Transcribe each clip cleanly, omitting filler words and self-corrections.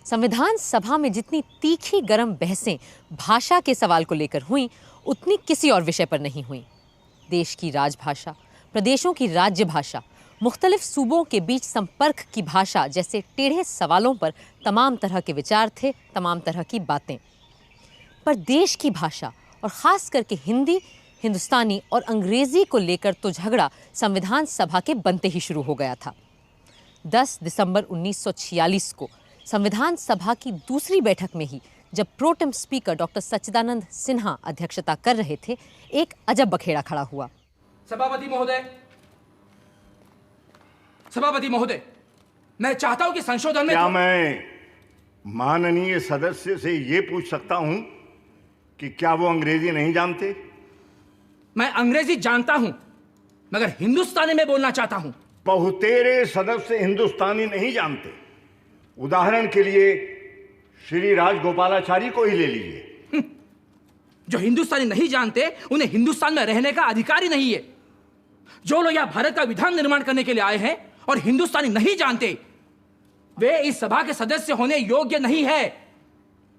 संविधान सभा में जितनी तीखी गरम बहसें भाषा के सवाल को लेकर हुईं, उतनी किसी और विषय पर नहीं हुईं। देश की राजभाषा, प्रदेशों की राज्य भाषा, मुख्तलिफ सूबों के बीच संपर्क की भाषा जैसे टेढ़े सवालों पर तमाम तरह के विचार थे, तमाम तरह की बातें। पर देश की भाषा और ख़ास करके हिंदी, हिंदुस्तानी और अंग्रेज़ी को लेकर तो झगड़ा संविधान सभा के बनते ही शुरू हो गया था। 10 दिसंबर 1946 को संविधान सभा की दूसरी बैठक में ही जब प्रोटेम स्पीकर डॉक्टर सच्चिदानंद सिन्हा अध्यक्षता कर रहे थे, एक अजब बखेड़ा खड़ा हुआ। सभापति महोदय, मैं चाहता हूं कि संशोधन में क्या मैं माननीय सदस्य से ये पूछ सकता हूं कि क्या वो अंग्रेजी नहीं जानते? मैं अंग्रेजी जानता हूं, मगर हिंदुस्तानी में बोलना चाहता हूं। बहुतेरे सदस्य हिंदुस्तानी नहीं जानते। उदाहरण के लिए श्री राजगोपालाचारी को ही ले लीजिए। जो हिंदुस्तानी नहीं जानते उन्हें हिंदुस्तान में रहने का अधिकार ही नहीं है। जो लोग यहाँ भारत का विधान निर्माण करने के लिए आए हैं और हिंदुस्तानी नहीं जानते, वे इस सभा के सदस्य होने योग्य नहीं है।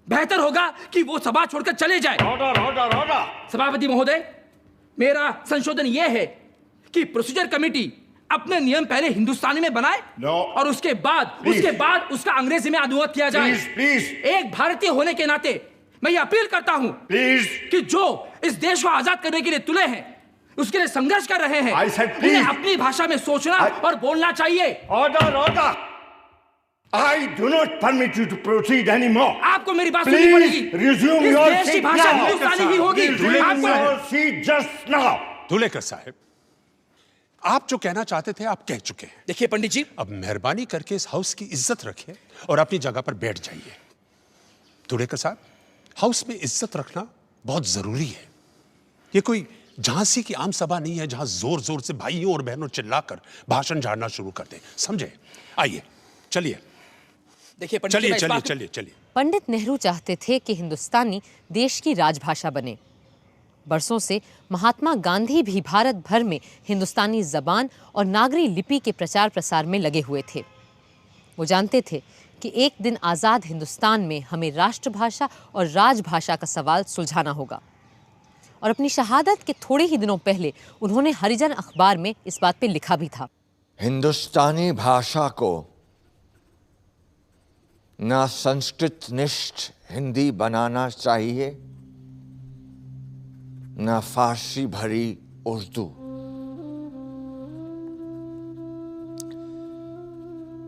बेहतर होगा कि वो सभा छोड़कर चले जाए। ऑर्डर। सभापति महोदय, मेरा संशोधन यह है कि प्रोसीजर कमेटी अपने नियम पहले हिंदुस्तानी में बनाए और उसके बाद उसका अंग्रेजी में अनुवाद किया जाए। प्लीज। एक भारतीय होने के नाते मैं ये अपील करता हूं कि जो इस देश को आजाद करने के लिए तुले हैं, उसके लिए संघर्ष कर रहे हैं, उन्हें अपनी भाषा में सोचना और बोलना चाहिए। Order. I do not permit you to proceed anymore. आपको मेरी बात सुननी पड़ेगी। Resume इस your देश की seat भाषा now. हिंदुस्तानी ही होगी। Resume your seat just now. Dhulekar साहब, आप जो कहना चाहते थे आप कह चुके हैं। देखिए पंडित जी, अब मेहरबानी करके इस हाउस की इज्जत रखिए और अपनी जगह पर बैठ जाइए। धुलेकर साहब, हाउस में इज्जत रखना बहुत जरूरी है। ये कोई झांसी की आम सभा नहीं है जहां जोर जोर से भाइयों और बहनों चिल्लाकर भाषण झाड़ना शुरू कर दें। समझे? आइए, चलिए। देखिए पंडित जी, चलिए। पंडित नेहरू चाहते थे कि हिंदुस्तानी देश की राजभाषा बने। बरसों से महात्मा गांधी भी भारत भर में हिंदुस्तानी जबान और नागरी लिपि के प्रचार प्रसार में लगे हुए थे। वो जानते थे कि एक दिन आज़ाद हिंदुस्तान में हमें राष्ट्रभाषा और राजभाषा का सवाल सुलझाना होगा। और अपनी शहादत के थोड़े ही दिनों पहले उन्होंने हरिजन अखबार में इस बात पे लिखा भी था। हिंदुस्तानी भाषा को न संस्कृत निष्ठ हिंदी बनाना चाहिए, न फारसी भरी उर्दू।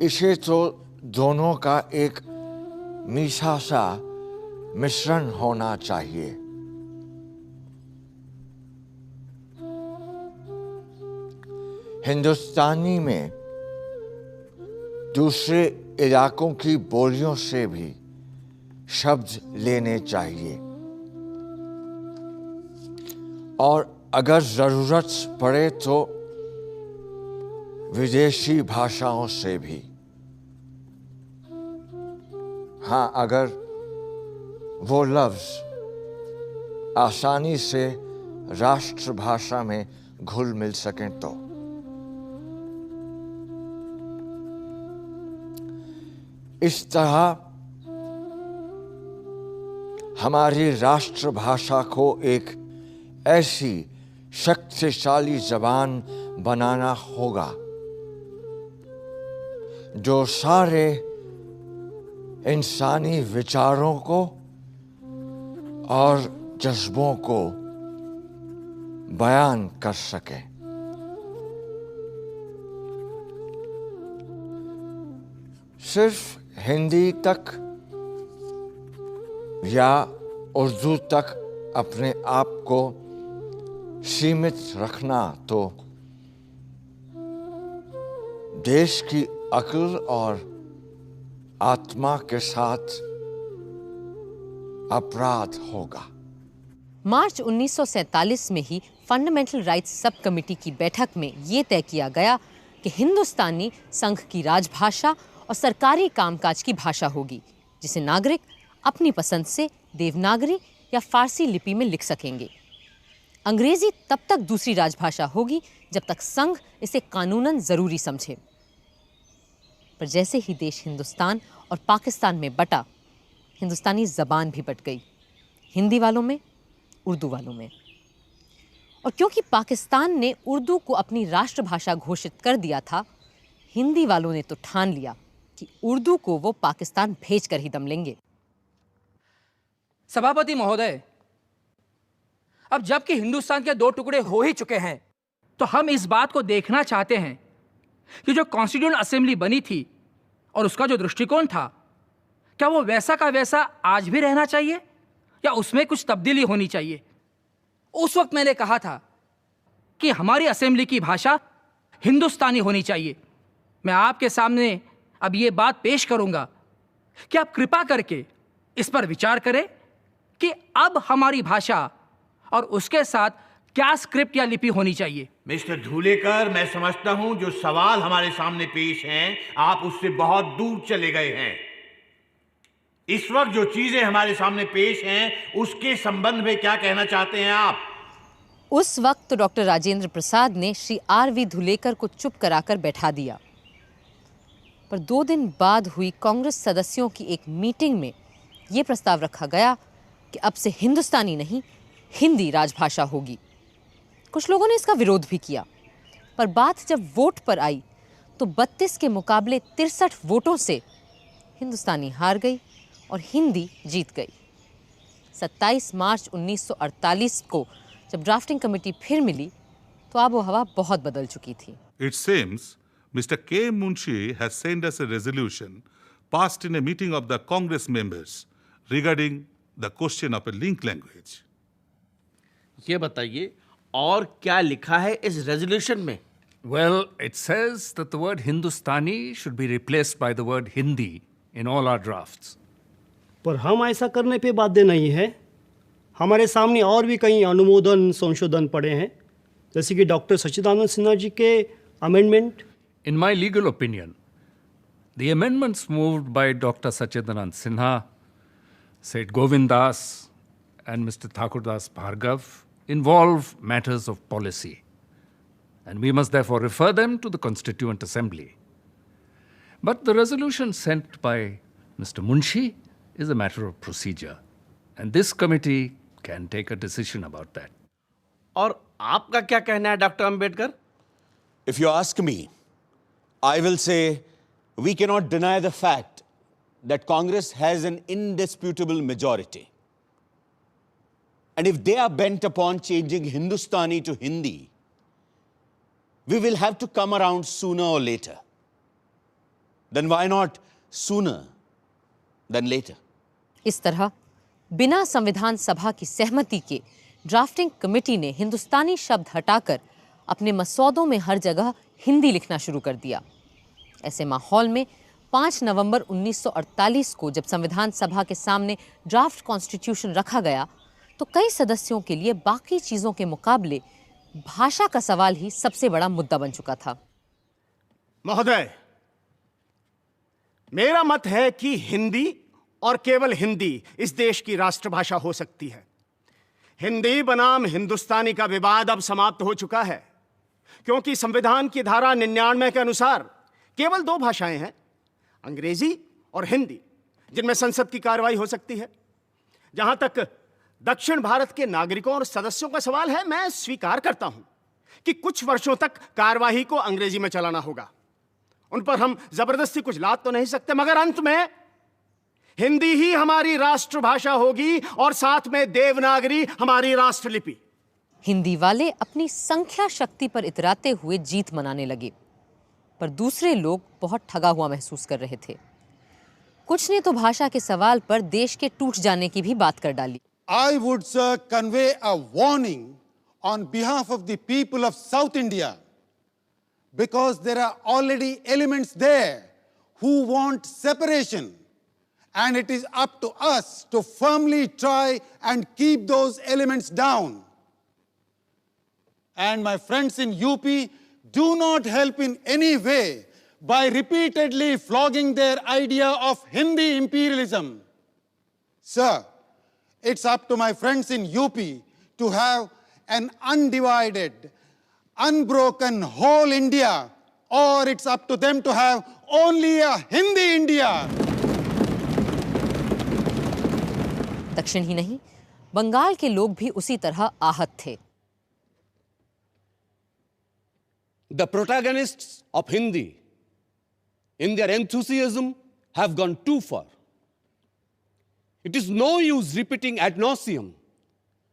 इसे तो दोनों का एक मीठा सा मिश्रण होना चाहिए। हिंदुस्तानी में दूसरे इलाकों की बोलियों से भी शब्द लेने चाहिए और अगर जरूरत पड़े तो विदेशी भाषाओं से भी। हाँ, अगर वो लफ्ज आसानी से राष्ट्रभाषा में घुल मिल सकें तो। इस तरह हमारी राष्ट्रभाषा को एक ऐसी शक्तिशाली जबान बनाना होगा जो सारे इंसानी विचारों को और जज्बों को बयान कर सके। सिर्फ हिंदी तक या उर्दू तक अपने आप को सीमित रखना तो देश की अक्ल और आत्मा के साथ अपराध होगा। मार्च 1947 में ही फंडामेंटल राइट्स सब कमेटी की बैठक में ये तय किया गया कि हिंदुस्तानी संघ की राजभाषा और सरकारी कामकाज की भाषा होगी, जिसे नागरिक अपनी पसंद से देवनागरी या फारसी लिपि में लिख सकेंगे। अंग्रेजी तब तक दूसरी राजभाषा होगी जब तक संघ इसे कानूनन जरूरी समझे। पर जैसे ही देश हिंदुस्तान और पाकिस्तान में बटा, हिंदुस्तानी ज़बान भी बट गई, हिंदी वालों में, उर्दू वालों में। और क्योंकि पाकिस्तान ने उर्दू को अपनी राष्ट्रभाषा घोषित कर दिया था, हिंदी वालों ने तो ठान लिया कि उर्दू को वो पाकिस्तान भेज कर ही दम लेंगे। सभापति महोदय, अब जबकि हिंदुस्तान के 2 टुकड़े हो ही चुके हैं, तो हम इस बात को देखना चाहते हैं कि जो कॉन्स्टिट्यूएंट असेंबली बनी थी और उसका जो दृष्टिकोण था, क्या वो वैसा का वैसा आज भी रहना चाहिए या उसमें कुछ तब्दीली होनी चाहिए। उस वक्त मैंने कहा था कि हमारी असेंबली की भाषा हिंदुस्तानी होनी चाहिए। मैं आपके सामने अब ये बात पेश करूंगा कि आप कृपा करके इस पर विचार करें कि अब हमारी भाषा और उसके साथ क्या स्क्रिप्ट या लिपि होनी चाहिए। मिस्टर धूलेकर, मैं समझता हूं जो सवाल हमारे सामने पेश हैं, आप उससे बहुत दूर चले गए हैं। इस वक्त जो चीजें हमारे सामने पेश हैं, उसके संबंध में क्या कहना चाहते हैं आप? उस वक्त तो डॉक्टर राजेंद्र प्रसाद ने श्री आर.वी. धुलेकर को चुप कराकर बैठा दिया, पर 2 दिन बाद हुई कांग्रेस सदस्यों की एक मीटिंग में यह प्रस्ताव रखा गया कि अब से हिंदुस्तानी नहीं, हिंदी राजभाषा होगी। कुछ लोगों ने इसका विरोध भी किया, पर बात जब वोट पर आई तो 32 के मुकाबले 63 वोटों से हिंदुस्तानी हार गई और हिंदी जीत गई। 27 मार्च 1948 को जब ड्राफ्टिंग कमेटी फिर मिली तो आबो हवा बहुत बदल चुकी थी। It seems Mr. K. Munshi has sent us a resolution passed in a meeting of the Congress members regarding the question of a link language. ये बताइए और क्या लिखा है इस रेजोल्यूशन में? Well, it says that the word Hindustani should be replaced by the word Hindi in all our drafts. पर हम ऐसा करने पे बाध्य नहीं है। हमारे सामने और भी कई अनुमोदन संशोधन पड़े हैं, जैसे कि डॉक्टर सच्चिदानंद सिन्हा जी के amendment. In my legal opinion, the amendments moved by Dr. Sachidanand Sinha, Seth Govind Das, and Mr. Thakurdas Bhargav involve matters of policy, and we must therefore refer them to the Constituent Assembly. But the resolution sent by Mr. Munshi is a matter of procedure, and this committee can take a decision about that. और आपका क्या कहना है doctor Ambedkar? If you ask me, I will say we cannot deny the fact that Congress has an indisputable majority. And if they are bent upon changing Hindustani to Hindi, we will have to come around sooner or later. Then why not sooner than later? इस तरह बिना संविधान सभा की सहमति के drafting committee ने हिंदुस्तानी शब्द हटाकर अपने मसौदों में हर जगह हिंदी लिखना शुरू कर दिया। ऐसे माहौल में 5 नवंबर 1948 को जब संविधान सभा के सामने ड्राफ्ट कॉन्स्टिट्यूशन रखा गया तो कई सदस्यों के लिए बाकी चीजों के मुकाबले भाषा का सवाल ही सबसे बड़ा मुद्दा बन चुका था। महोदय, मेरा मत है कि हिंदी और केवल हिंदी इस देश की राष्ट्रभाषा हो सकती है। हिंदी बनाम हिंदुस्तानी का विवाद अब समाप्त हो चुका है, क्योंकि संविधान की धारा 99 के अनुसार केवल 2 भाषाएं हैं, अंग्रेजी और हिंदी, जिनमें संसद की कार्रवाई हो सकती है। जहां तक दक्षिण भारत के नागरिकों और सदस्यों का सवाल है, मैं स्वीकार करता हूं कि कुछ वर्षों तक कार्यवाही को अंग्रेजी में चलाना होगा। उन पर हम जबरदस्ती कुछ लाद तो नहीं सकते, मगर अंत में हिंदी ही हमारी राष्ट्रभाषा होगी और साथ में देवनागरी हमारी राष्ट्रलिपि। हिंदी वाले अपनी संख्या शक्ति पर इतराते हुए जीत मनाने लगे, पर दूसरे लोग बहुत ठगा हुआ महसूस कर रहे थे। कुछ ने तो भाषा के सवाल पर देश के टूट जाने की भी बात कर डाली। I would, sir, convey a warning on behalf of the people of South India, because there are already elements there who want separation, and it is up to us to firmly try and keep those elements down. And my friends in UP, do not help in any way by repeatedly flogging their idea of Hindi imperialism. Sir, it's up to my friends in UP to have an undivided, unbroken whole India, or it's up to them to have only a Hindi India. दक्षिण ही नहीं, बंगाल के लोग भी उसी तरह आहत थे। The protagonists of Hindi, in their enthusiasm, have gone too far. It is no use repeating ad nauseum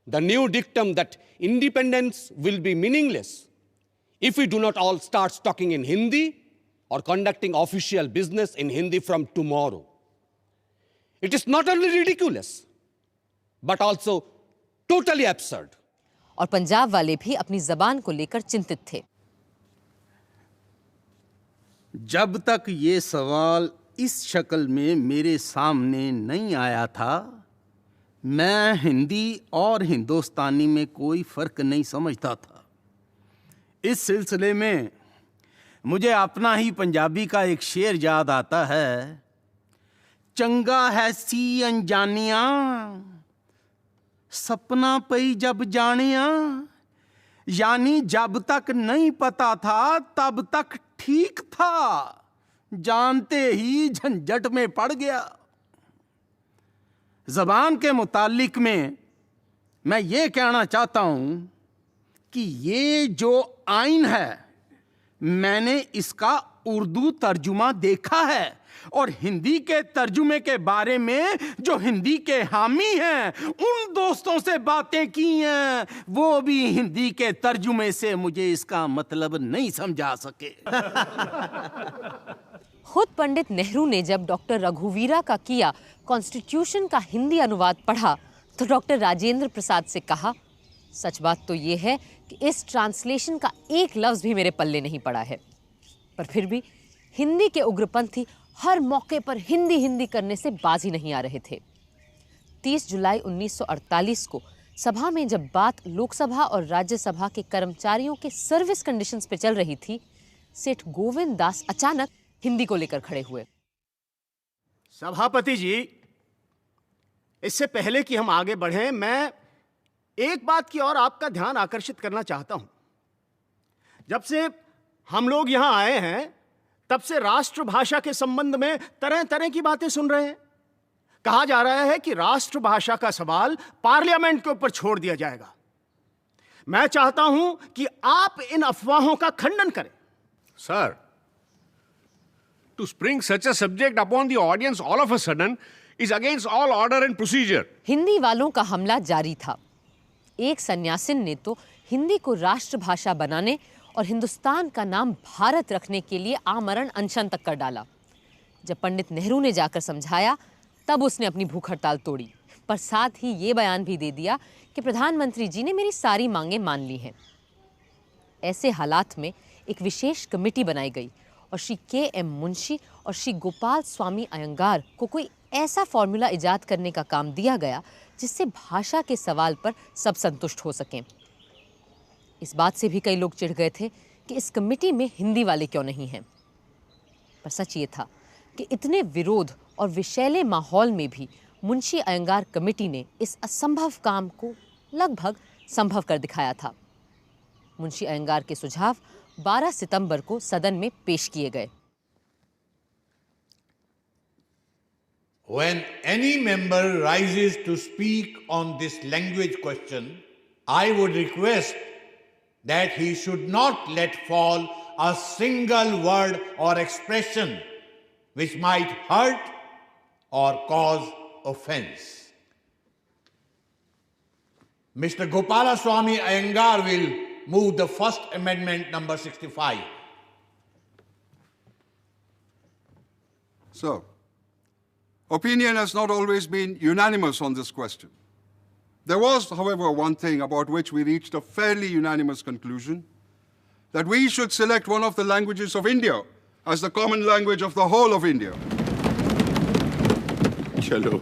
the new dictum that independence will be meaningless if we do not all start talking in Hindi or conducting official business in Hindi from tomorrow. It is not only ridiculous, but also totally absurd. और पंजाब वाले भी अपनी जबान को लेकर चिंतित थे। जब तक ये सवाल इस शक्ल में मेरे सामने नहीं आया था, मैं हिंदी और हिंदुस्तानी में कोई फर्क नहीं समझता था। इस सिलसिले में मुझे अपना ही पंजाबी का एक शेर याद आता है, चंगा है सी अनजानिया, सपना पई जब जानिया। यानी जब तक नहीं पता था तब तक ठीक था, जानते ही झंझट में पड़ गया। जबान के मुतालिक में मैं ये कहना चाहता हूं कि ये जो आइन है, मैंने इसका उर्दू तर्जुमा देखा है और हिंदी के तर्जुमे के बारे में जो हिंदी के हामी हैं, उन दोस्तों से बातें की हैं, वो भी हिंदी के तर्जुमे से मुझे इसका मतलब नहीं समझा सके। खुद पंडित नेहरू ने जब डॉक्टर रघुवीरा का किया कॉन्स्टिट्यूशन का हिंदी अनुवाद पढ़ा तो डॉक्टर राजेंद्र प्रसाद से कहा, सच बात तो ये है कि इस ट्रांसलेशन का एक लफ्ज भी मेरे पल्ले नहीं पड़ा है। पर फिर भी हिंदी के उग्रपंथी हर मौके पर हिंदी हिंदी करने से बाज ही नहीं आ रहे थे। 30 जुलाई 1948 को सभा में जब बात लोकसभा और राज्यसभा के कर्मचारियों के सर्विस कंडीशंस पे चल रही थी, सेठ गोविंद दास अचानक हिंदी को लेकर खड़े हुए। सभापति जी, इससे पहले कि हम आगे बढ़ें, मैं एक बात की ओर आपका ध्यान आकर्षित करना चाहता हूं। जब से हम लोग यहां आए हैं, तब से राष्ट्रभाषा के संबंध में तरह तरह की बातें सुन रहे हैं। कहा जा रहा है कि राष्ट्रभाषा का सवाल पार्लियामेंट के ऊपर छोड़ दिया जाएगा। मैं चाहता हूं कि आप इन अफवाहों का खंडन करें। Sir, to spring such a subject upon the audience all of a sudden is against all order and procedure. Hindi वालों का हमला जारी था। एक सन्यासिन ने तो हिंदी को राष्ट्रभाषा बनाने और हिंदुस्तान का नाम भारत रखने के लिए आमरण अनशन तक कर डाला। जब पंडित नेहरू ने जाकर समझाया, तब उसने अपनी भूख हड़ताल तोड़ी, पर साथ ही ये बयान भी दे दिया कि प्रधानमंत्री जी ने मेरी सारी मांगें मान ली हैं। ऐसे हालात में एक विशेष कमेटी बनाई गई और श्री के.एम. मुंशी और श्री गोपाल स्वामी अयंगार को कोई ऐसा फॉर्मूला इजाद करने का काम दिया गया जिससे भाषा के सवाल पर सब संतुष्ट हो सकें। इस बात से भी कई लोग चिढ़ गए थे कि इस कमेटी में हिंदी वाले क्यों नहीं हैं। पर सच ये था कि इतने विरोध और विषैले माहौल में भी मुंशी अयंगार कमेटी ने इस असंभव काम को लगभग संभव कर दिखाया था। मुंशी अयंगार के सुझाव 12 सितंबर को सदन में पेश किए गए। When any member rises to speak on this language question, I would request that he should not let fall a single word or expression which might hurt or cause offense. Mr. Gopalaswamy Iyengar will move the first amendment number 65. Sir, opinion has not always been unanimous on this question. There was, however, one thing about which we reached a fairly unanimous conclusion, that we should select one of the languages of India as the common language of the whole of India. चलो,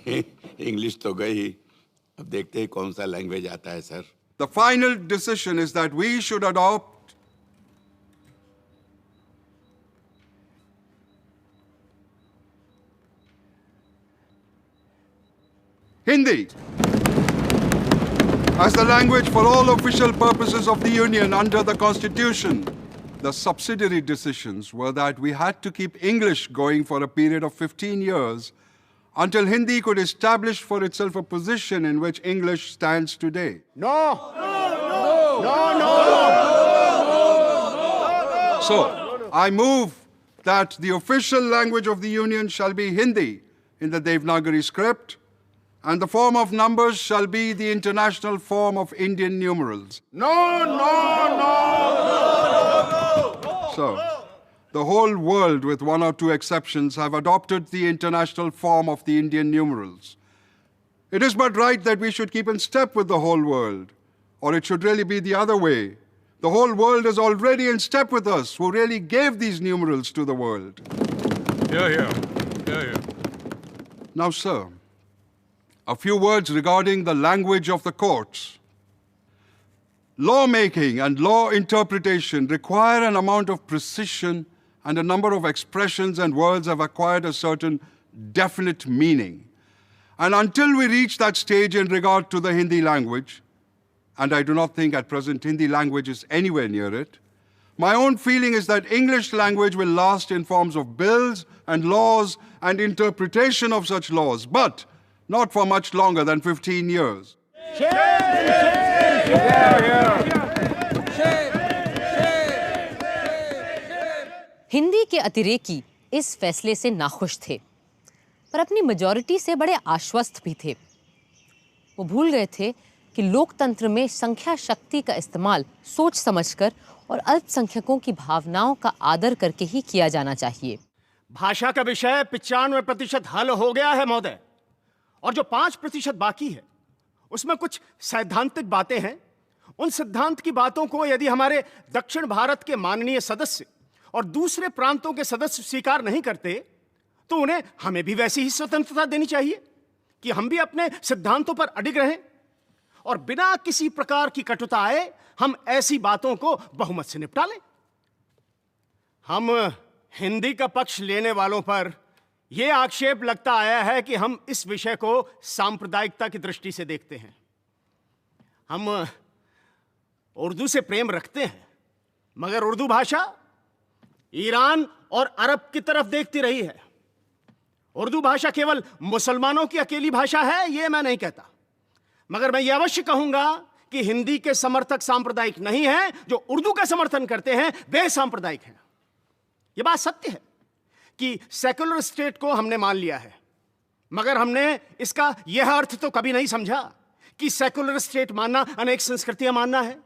English तो गई, अब देखते हैं कौन सा language आता है sir. The final decision is that we should adopt Hindi as the language for all official purposes of the Union under the Constitution. The subsidiary decisions were that we had to keep English going for a period of 15 years until Hindi could establish for itself a position in which English stands today. No! So, I move that the official language of the Union shall be Hindi in the Devanagari script, and the form of numbers shall be the international form of Indian numerals. So, the whole world, with one or two exceptions, have adopted the international form of the Indian numerals. It is but right that we should keep in step with the whole world, or it should really be the other way. The whole world is already in step with us, who really gave these numerals to the world. Here. Now, sir, a few words regarding the language of the courts. Lawmaking and law interpretation require an amount of precision, and a number of expressions and words have acquired a certain definite meaning. And until we reach that stage in regard to the Hindi language, and I do not think at present Hindi language is anywhere near it, my own feeling is that English language will last in forms of bills and laws and interpretation of such laws, but not for much longer than 15 years. Hindi के अतिरेकी इस फैसले से नाखुश थे, पर अपनी majority से बड़े आश्वस्त भी थे। वो भूल गए थे कि लोकतंत्र में संख्या शक्ति का इस्तेमाल सोच समझकर और अल्पसंख्यकों की भावनाओं का आदर करके ही किया जाना चाहिए। भाषा का विषय 95% हल हो गया है महोदय, और जो 5% बाकी है उसमें कुछ सैद्धांतिक बातें हैं। उन सिद्धांत की बातों को यदि हमारे दक्षिण भारत के माननीय सदस्य और दूसरे प्रांतों के सदस्य स्वीकार नहीं करते तो उन्हें हमें भी वैसी ही स्वतंत्रता देनी चाहिए कि हम भी अपने सिद्धांतों पर अडिग रहें और बिना किसी प्रकार की कटुता आए हम ऐसी बातों को बहुमत से निपटा लें। हम हिंदी का पक्ष लेने वालों पर यह आक्षेप लगता आया है कि हम इस विषय को सांप्रदायिकता की दृष्टि से देखते हैं। हम उर्दू से प्रेम रखते हैं, मगर उर्दू भाषा ईरान और अरब की तरफ देखती रही है। उर्दू भाषा केवल मुसलमानों की अकेली भाषा है, यह मैं नहीं कहता, मगर मैं यह अवश्य कहूंगा कि हिंदी के समर्थक सांप्रदायिक नहीं हैं। जो उर्दू का समर्थन करते हैं वे सांप्रदायिक हैं। यह बात सत्य है कि सेकुलर स्टेट को हमने मान लिया है, मगर हमने इसका यह अर्थ तो कभी नहीं समझा कि सेकुलर स्टेट मानना अनेक संस्कृतियां मानना है।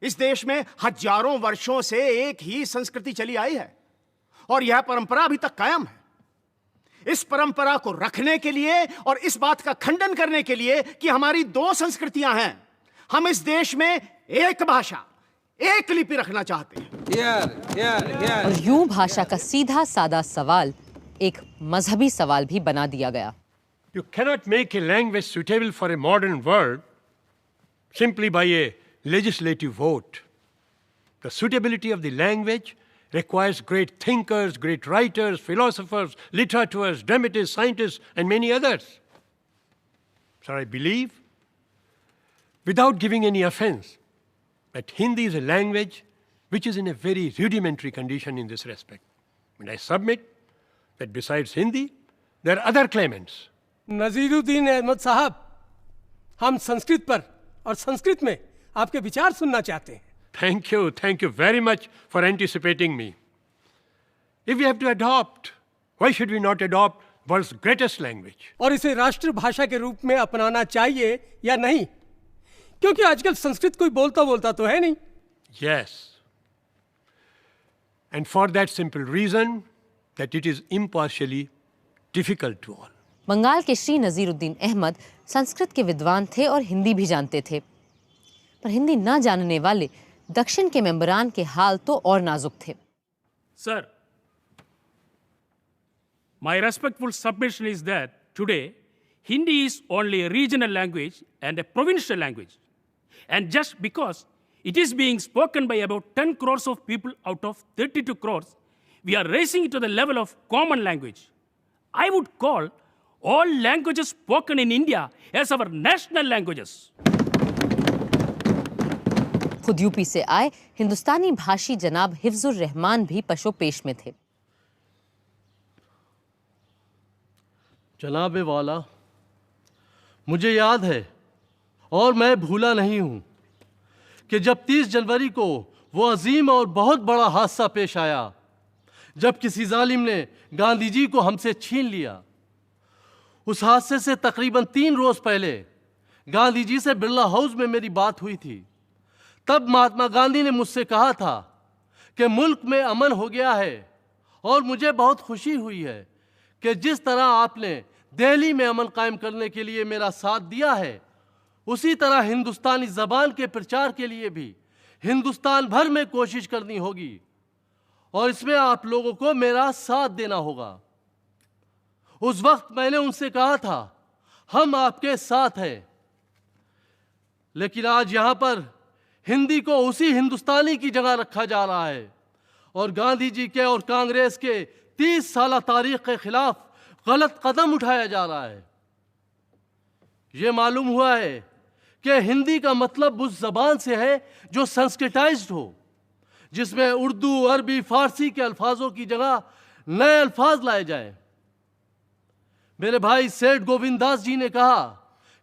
इस देश में हजारों वर्षों से एक ही संस्कृति चली आई है और यह परंपरा अभी तक कायम है। इस परंपरा को रखने के लिए और इस बात का खंडन करने के लिए कि हमारी दो संस्कृतियां हैं, हम इस देश में एक भाषा, एक लिपि रखना चाहते हैं। और यूं भाषा का सीधा सादा सवाल एक मजहबी सवाल भी बना दिया गया। You cannot make a language suitable for a modern world simply by a legislative vote. The suitability of the language requires great thinkers, great writers, philosophers, literateurs, dramatists, scientists, and many others. So I believe, without giving any offense, that Hindi is a language which is in a very rudimentary condition in this respect. And I submit that besides Hindi, there are other claimants. Naziruddin Ahmad साहब, हम संस्कृत पर और संस्कृत में आपके विचार सुनना चाहते हैं। Thank you very much for anticipating me. If we have to adopt, why should we not adopt world's greatest language? और इसे राष्ट्रभाषा के रूप में अपनाना चाहिए या नहीं? क्योंकि आजकल संस्कृत कोई बोलता तो है नहीं। Yes. And for that simple reason that it is impartially difficult to all. Bengal के श्री नजीरुद्दीन अहमद संस्कृत के विद्वान थे और हिंदी भी जानते थे, पर हिंदी न जानने वाले दक्षिण के मेंबरान के हाल तो और नाजुक थे। Sir, my respectful submission is that today Hindi is only a regional language and a provincial language. And just because it is being spoken by about 10 crores of people out of 32 crores, we are raising it to the level of common language. I would call all languages spoken in India as our national languages. खुद UP से आए हिंदुस्तानी भाषी जनाब हिफ्जुर रहमान भी पशो पेश में थे। जनाबे वाला, मुझे याद है और मैं भूला नहीं हूं कि जब 30 जनवरी को वो अजीम और बहुत बड़ा हादसा पेश आया जब किसी जालिम ने गांधी जी को हमसे छीन लिया। उस हादसे से तकरीबन 3 रोज पहले गांधी जी से बिरला हाउस में मेरी बात हुई थी। तब महात्मा गांधी ने मुझसे कहा था कि मुल्क में अमन हो गया है और मुझे बहुत खुशी हुई है कि जिस तरह आपने दिल्ली में अमन कायम करने के लिए मेरा साथ दिया है, उसी तरह हिंदुस्तानी ज़बान के प्रचार के लिए भी हिंदुस्तान भर में कोशिश करनी होगी और इसमें आप लोगों को मेरा साथ देना होगा। उस वक्त मैंने उनसे कहा था, हम आपके साथ हैं। लेकिन आज यहां पर हिंदी को उसी हिंदुस्तानी की जगह रखा जा रहा है और गांधी जी के और कांग्रेस के 30 साल तारीख के खिलाफ गलत कदम उठाया जा रहा है। ये मालूम हुआ है कि हिंदी का मतलब उस जबान से है जो संस्कृताइज्ड हो, जिसमें उर्दू, अरबी, फारसी के अल्फाजों की जगह नए अल्फाज लाए जाए। मेरे भाई सेठ गोविंद दास जी ने कहा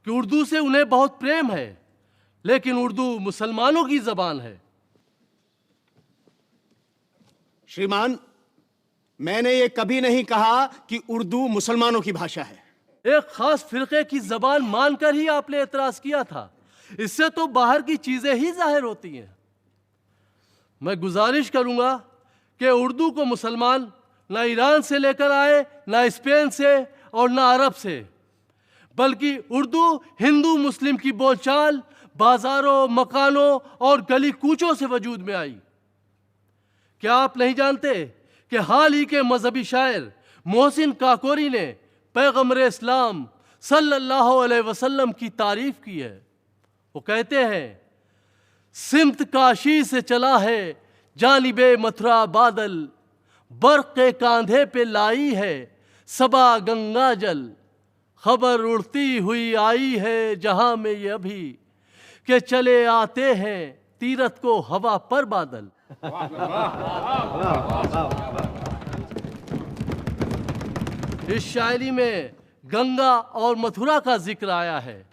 कि उर्दू से उन्हें बहुत प्रेम है, लेकिन उर्दू मुसलमानों की जबान है। श्रीमान, मैंने ये कभी नहीं कहा कि उर्दू मुसलमानों की भाषा है। एक खास फिरके की जबान मानकर ही आपने एतराज किया था। इससे तो बाहर की चीजें ही जाहिर होती हैं। मैं गुजारिश करूंगा कि उर्दू को मुसलमान ना ईरान से लेकर आए, ना स्पेन से और ना अरब से, बल्कि उर्दू हिंदू मुस्लिम की बोलचाल बाजारों, मकानों और गली कूचों से वजूद में आई। क्या आप नहीं जानते कि हाल ही के मजहबी शायर मोहसिन काकोरी ने पैगम्बर इस्लाम सल्लल्लाहु अलैहि वसल्लम की तारीफ की है। वो कहते हैं, सिमत काशी से चला है जानिबे मथुरा बादल, बर्क़ के कांधे पे लाई है सबा गंगा जल, खबर उड़ती हुई आई है जहां में ये अभी के चले आते हैं तीरथ को हवा पर बादल। इस शायरी में गंगा और मथुरा का जिक्र आया है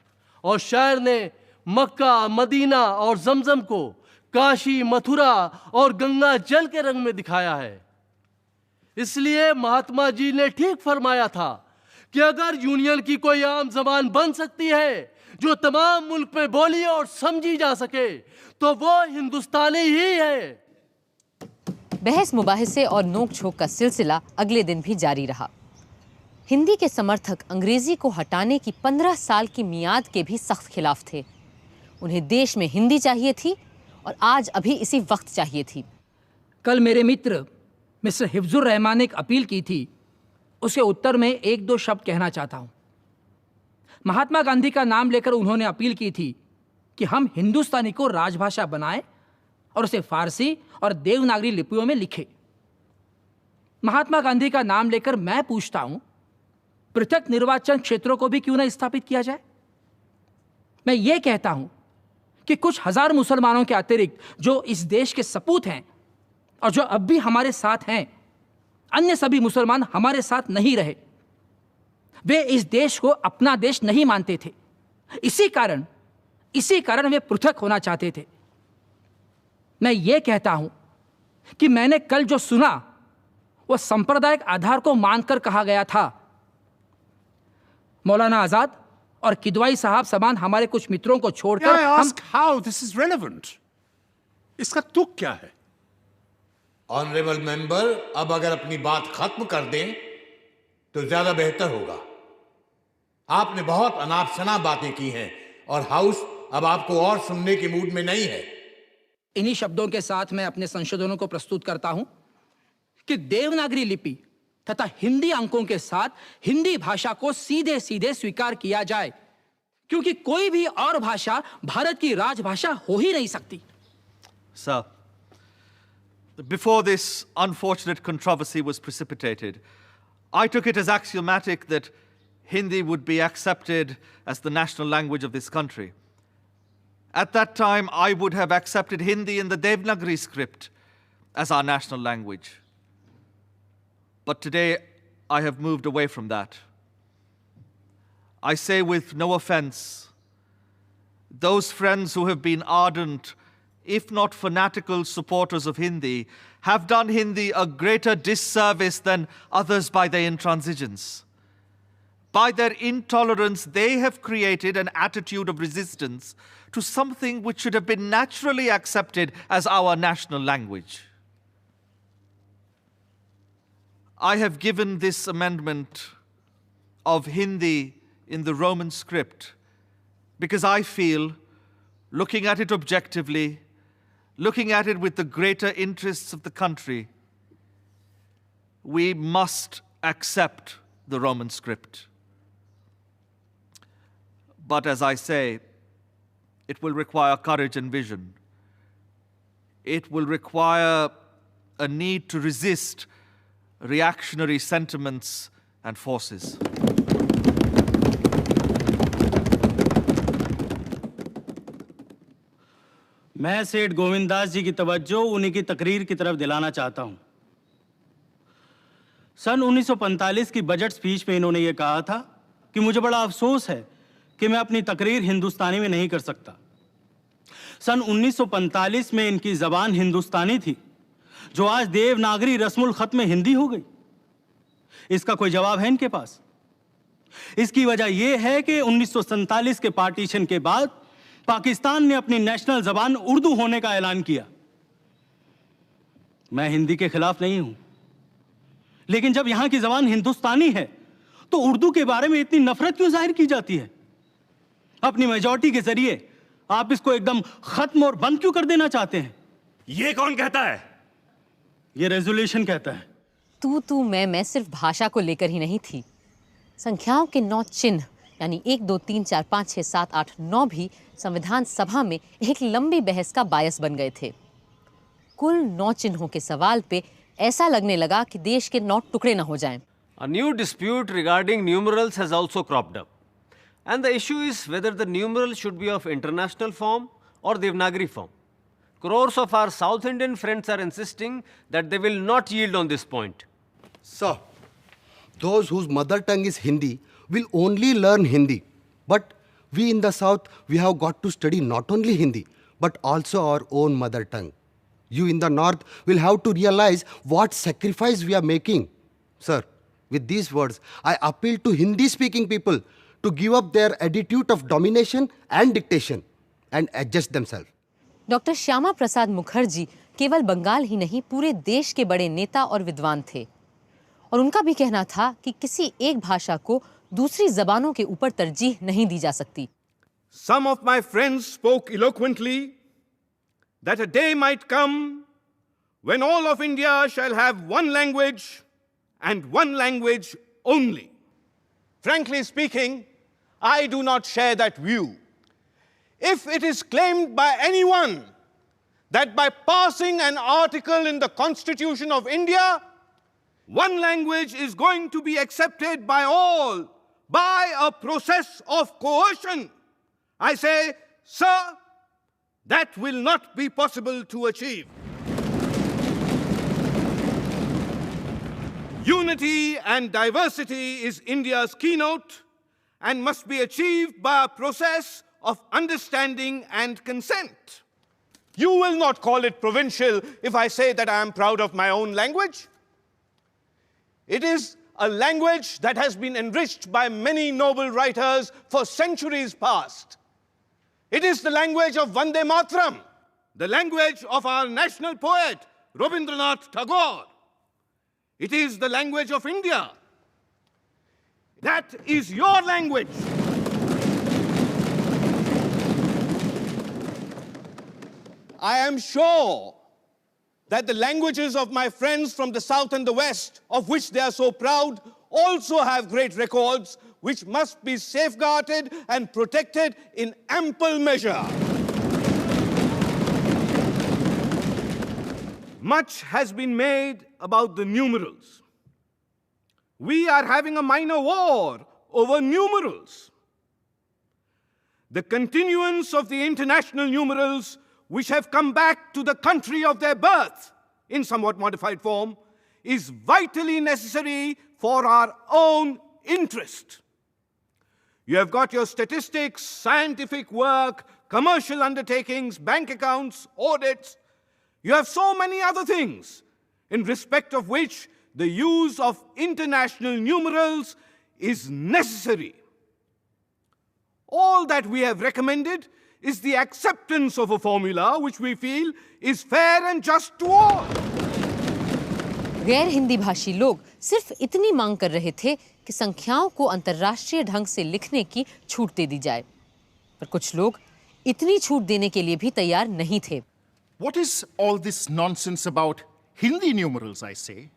और शायर ने मक्का, मदीना और जमजम को काशी, मथुरा और गंगा जल के रंग में दिखाया है। इसलिए महात्मा जी ने ठीक फरमाया था कि अगर यूनियन की कोई आम जबान बन सकती है जो तमाम मुल्क में बोली और समझी जा सके, तो वो हिंदुस्तानी ही है। बहस मुबाहिसे और नोक झोंक का सिलसिला अगले दिन भी जारी रहा। हिंदी के समर्थक अंग्रेजी को हटाने की 15 साल की मियाद के भी सख्त खिलाफ थे। उन्हें देश में हिंदी चाहिए थी और आज अभी इसी वक्त चाहिए थी। कल मेरे मित्र मिस्टर हिफ्जुर रहमान ने एक अपील की थी, उसके उत्तर में 1-2 शब्द कहना चाहता हूँ। महात्मा गांधी का नाम लेकर उन्होंने अपील की थी कि हम हिंदुस्तानी को राजभाषा बनाएं और उसे फारसी और देवनागरी लिपियों में लिखें। महात्मा गांधी का नाम लेकर मैं पूछता हूँ, पृथक निर्वाचन क्षेत्रों को भी क्यों न स्थापित किया जाए? मैं ये कहता हूँ कि कुछ हजार मुसलमानों के अतिरिक्त जो इस देश के सपूत हैं और जो अब भी हमारे साथ हैं, अन्य सभी मुसलमान हमारे साथ नहीं रहे। वे इस देश को अपना देश नहीं मानते थे। इसी कारण वे पृथक होना चाहते थे। मैं ये कहता हूं कि मैंने कल जो सुना वो सांप्रदायिक आधार को मानकर कहा गया था। मौलाना आजाद और किदवाई साहब समान हमारे कुछ मित्रों को छोड़कर how this is relevant? इसका तुक क्या है? ऑनरेबल मेंबर, अब अगर अपनी बात खत्म कर दें तो ज्यादा बेहतर होगा। आपने बहुत अनाप शनाप बातें की हैं और हाउस अब आपको और सुनने के मूड में नहीं है। इन्हीं शब्दों के साथ मैं अपने संशोधनों को प्रस्तुत करता हूं कि देवनागरी लिपि तथा हिंदी अंकों के साथ हिंदी भाषा को सीधे सीधे स्वीकार किया जाए, क्योंकि कोई भी और भाषा भारत की राजभाषा हो ही नहीं सकती। Sir, before this unfortunate controversy was precipitated, I took it as axiomatic that Hindi would be accepted as the national language of this country. At that time, I would have accepted Hindi in the Devanagari script as our national language. But today, I have moved away from that. I say with no offense, those friends who have been ardent, if not fanatical supporters of Hindi, have done Hindi a greater disservice than others by their intransigence. By their intolerance, they have created an attitude of resistance to something which should have been naturally accepted as our national language. I have given this amendment of Hindi in the Roman script because I feel, looking at it objectively, looking at it with the greater interests of the country, we must accept the Roman script. But as I say, it will require courage and vision. It will require a need to resist reactionary sentiments and forces. मैं सेठ गोविंद दास जी की तवज्जो उन्हीं की तकरीर की तरफ दिलाना चाहता हूं। सन 1945 की बजट स्पीच में इन्होंने ये कहा था कि मुझे बड़ा अफसोस है कि मैं अपनी तकरीर हिंदुस्तानी में नहीं कर सकता। सन 1945 में इनकी जबान हिंदुस्तानी थी, जो आज देवनागरी रस्मुल खत में हिंदी हो गई। इसका कोई जवाब है इनके पास? इसकी वजह यह है कि 1947 के पार्टीशन के बाद पाकिस्तान ने अपनी नेशनल जबान उर्दू होने का ऐलान किया। मैं हिंदी के खिलाफ नहीं हूं, लेकिन जब यहां की जबान हिंदुस्तानी है तो उर्दू के बारे में इतनी नफरत क्यों जाहिर की जाती है? अपनी मेजॉरिटी के जरिए आप इसको एकदम खत्म और बंद क्यों कर देना चाहते हैं? ये कौन कहता है? ये रेजोल्यूशन कहता है। तू मैं सिर्फ भाषा को लेकर ही नहीं थी। संख्याओं के 9 चिन्ह यानी 1, 2, 3, 4, 5, 6, 7, 8, 9 भी संविधान सभा में एक लंबी बहस का बायस बन गए थे। कुल 9 चिन्हों के सवाल पे ऐसा लगने लगा कि देश के 9 टुकड़े न हो जाएं। A new dispute regarding numerals has also cropped up. And the issue is whether the numeral should be of international form or Devanagari form. Crores of our South Indian friends are insisting that they will not yield on this point. Sir, those whose mother tongue is Hindi will only learn Hindi. But we in the South, we have got to study not only Hindi, but also our own mother tongue. You in the North will have to realize what sacrifice we are making. Sir, with these words, I appeal to Hindi-speaking people to give up their attitude of domination and dictation and adjust themselves. Doctor Shyama Prasad Mukherjee केवल बंगाल ही नहीं पूरे देश के बड़े नेता और विद्वान थे, और उनका भी कहना था कि किसी एक भाषा को दूसरी जबानों के ऊपर तरजीह नहीं दी जा सकती। Some of my friends spoke eloquently that a day might come when all of India shall have one language and one language only. Frankly speaking, I do not share that view. If it is claimed by anyone that by passing an article in the Constitution of India, one language is going to be accepted by all by a process of coercion, I say, sir, that will not be possible to achieve. Unity and diversity is India's keynote and must be achieved by a process of understanding and consent. You will not call it provincial if I say that I am proud of my own language. It is a language that has been enriched by many noble writers for centuries past. It is the language of Vande Mataram, the language of our national poet, Rabindranath Tagore. It is the language of India. That is your language. I am sure that the languages of my friends from the South and the West, of which they are so proud, also have great records which must be safeguarded and protected in ample measure. Much has been made about the numerals. We are having a minor war over numerals. The continuance of the international numerals, which have come back to the country of their birth in somewhat modified form, is vitally necessary for our own interest. You have got your statistics, scientific work, commercial undertakings, bank accounts, audits. You have so many other things in respect of which the use of international numerals is necessary. All that we have recommended is the acceptance of a formula which we feel is fair and just to all. गैर हिंदी भाषी लोग सिर्फ इतनी मांग कर रहे थे कि संख्याओं को अंतर्राष्ट्रीय ढंग से लिखने की छूट दे दी जाए, पर कुछ लोग इतनी छूट देने के लिए भी तैयार नहीं थे। What is all this nonsense about Hindi numerals, I say?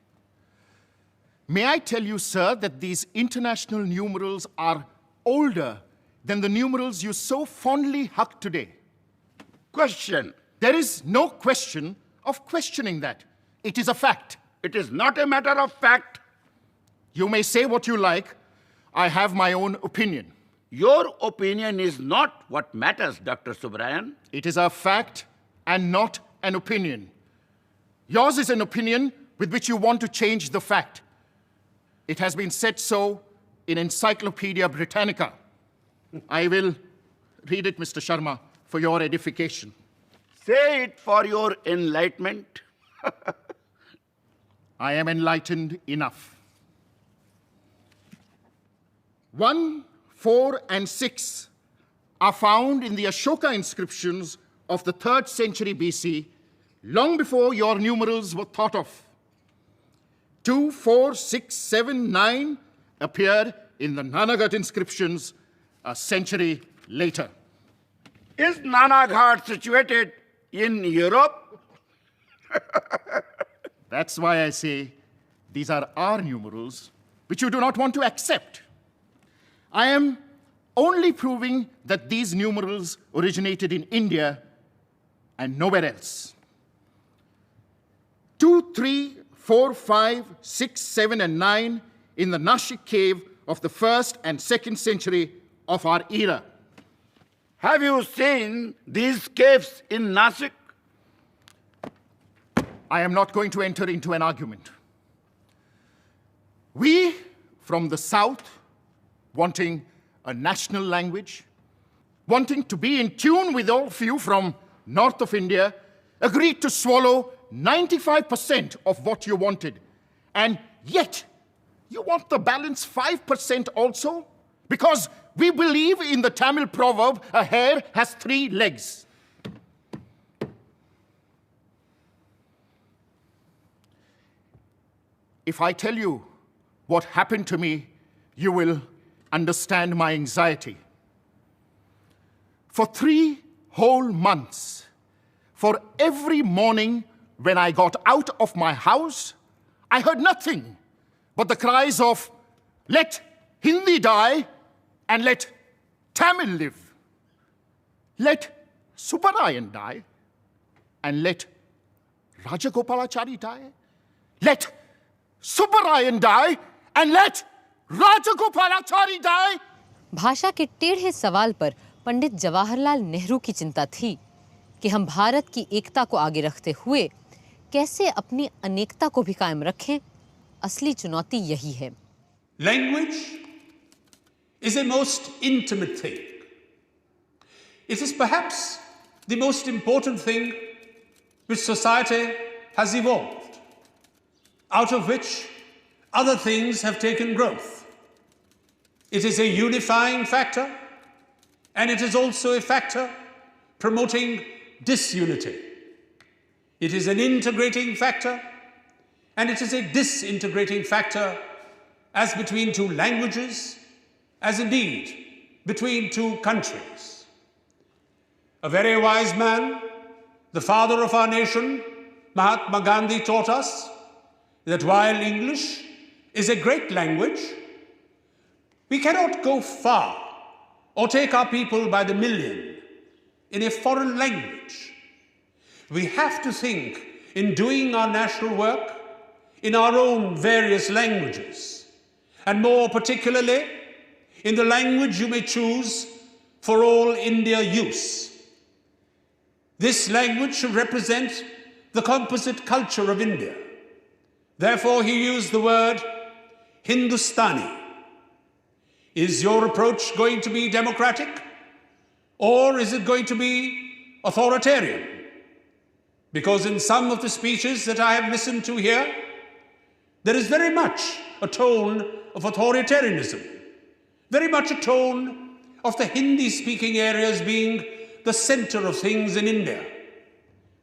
May I tell you, sir, that these international numerals are older than the numerals you so fondly hug today? Question. There is no question of questioning that. It is a fact. It is not a matter of fact. You may say what you like. I have my own opinion. Your opinion is not what matters, Dr. Subrayan. It is a fact and not an opinion. Yours is an opinion with which you want to change the fact. It has been said so in Encyclopedia Britannica. I will read it, Mr. Sharma, for your edification. Say it for your enlightenment. I am enlightened enough. 1, 4, and 6 are found in the Ashoka inscriptions of the 3rd century BC, long before your numerals were thought of. 2, 4, 6, 7, 9 appeared in the Nanagarh inscriptions a century later. Is Nanagarh situated in Europe? That's why I say these are our numerals, which you do not want to accept. I am only proving that these numerals originated in India and nowhere else. 2, 3, 4, 5, 6, 7, and 9 in the Nashik cave of the 1st and 2nd century of our era. Have you seen these caves in Nashik? I am not going to enter into an argument. We from the South, wanting a national language, wanting to be in tune with all of you from north of India, agreed to swallow 95% of what you wanted. And yet, you want the balance 5% also? Because we believe in the Tamil proverb, a hare has 3 legs. If I tell you what happened to me, you will understand my anxiety. For 3 whole months, for every morning when I got out of my house, I heard nothing but the cries of, "Let Hindi die and let Tamil live. Let Subbarayan die and let Rajagopalachari die. Let Subbarayan die and let Rajagopalachari die." भाषा के टेढ़े सवाल पर पंडित जवाहरलाल नेहरू की चिंता थी कि हम भारत की एकता को आगे रखते हुए कैसे अपनी अनेकता को भी कायम रखें। असली चुनौती यही है। Language is a most intimate thing. It is perhaps the most important thing which society has evolved, out of which other things have taken growth. It is a unifying factor, and it is also a factor promoting disunity. It is an integrating factor, and it is a disintegrating factor, as between 2 languages, as indeed between 2 countries. A very wise man, the father of our nation, Mahatma Gandhi, taught us that while English is a great language, we cannot go far or take our people by the million in a foreign language. We have to think in doing our national work in our own various languages, and more particularly in the language you may choose for all India use. This language should represent the composite culture of India. Therefore, he used the word Hindustani. Is your approach going to be democratic, or is it going to be authoritarian? Because in some of the speeches that I have listened to here, there is very much a tone of authoritarianism, very much a tone of the Hindi-speaking areas being the center of things in India,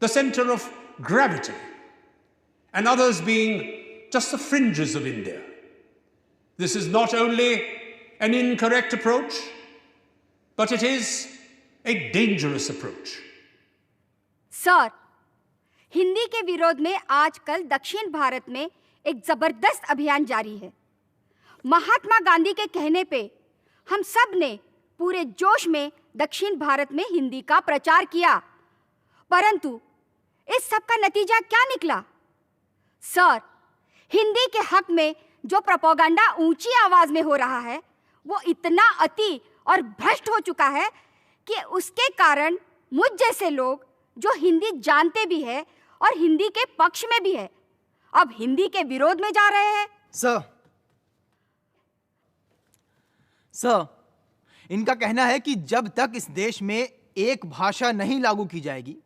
the center of gravity, and others being just the fringes of India. This is not only an incorrect approach, but it is a dangerous approach. Sir, Hindi के विरोध में आजकल दक्षिण भारत में एक जबरदस्त अभियान जारी है। महात्मा गांधी के कहने पे हम सब ने पूरे जोश में दक्षिण भारत में हिंदी का प्रचार किया, परंतु इस सब का नतीजा क्या निकला? सर, हिंदी के हक में जो प्रोपेगेंडा ऊंची आवाज में हो रहा है, वो इतना अति और भ्रष्ट हो चुका है कि उसके कारण मुझ जैसे लोग जो हिंदी जानते भी है और हिंदी के पक्ष में भी है, अब हिंदी के विरोध में जा रहे हैं। सर, इनका कहना है कि जब तक इस देश में एक भाषा नहीं लागू की जाएगी,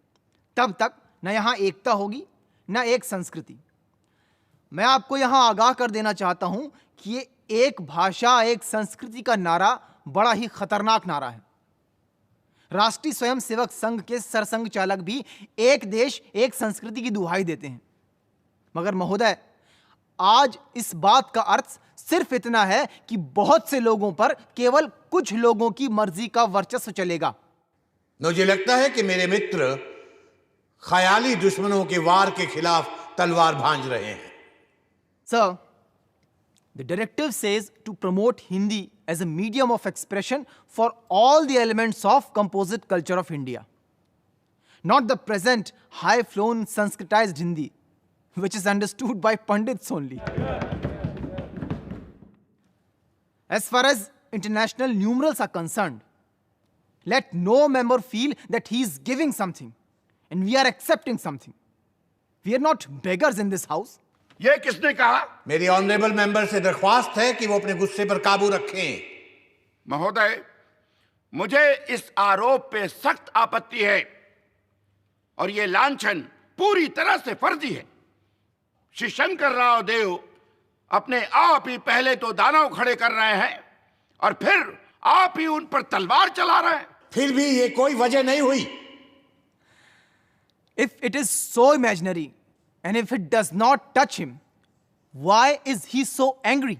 तब तक न यहाँ एकता होगी न एक संस्कृति। मैं आपको यहाँ आगाह कर देना चाहता हूँ कि ये एक भाषा एक संस्कृति का नारा बड़ा ही खतरनाक नारा है। राष्ट्रीय स्वयंसेवक संघ के सरसंघ चालक भी एक देश एक संस्कृति की दुहाई देते हैं, मगर महोदय, आज इस बात का अर्थ सिर्फ इतना है कि बहुत से लोगों पर केवल कुछ लोगों की मर्जी का वर्चस्व चलेगा। मुझे लगता है कि मेरे मित्र ख्याली दुश्मनों के वार के खिलाफ तलवार भांज रहे हैं। Sir, the directive says to promote Hindi as a medium of expression for all the elements of composite culture of India, not the present high-flown Sanskritized Hindi, which is understood by Pandits only. As far as international numerals are concerned, let no member feel that he is giving something and we are accepting something. We are not beggars in this house. ये किसने कहा? मेरी honourable member से दरख्वास्त है कि वो अपने गुस्से पर काबू रखें। महोदय, मुझे इस आरोप पे सख्त आपत्ति है और ये लांछन पूरी तरह से फर्जी है। श्री शंकर राव देव अपने आप ही पहले तो दानव खड़े कर रहे हैं और फिर आप ही उन पर तलवार चला रहे हैं। फिर भी ये कोई वजह नहीं हुई। If it is so imaginary and if it does not touch him, why is he so angry?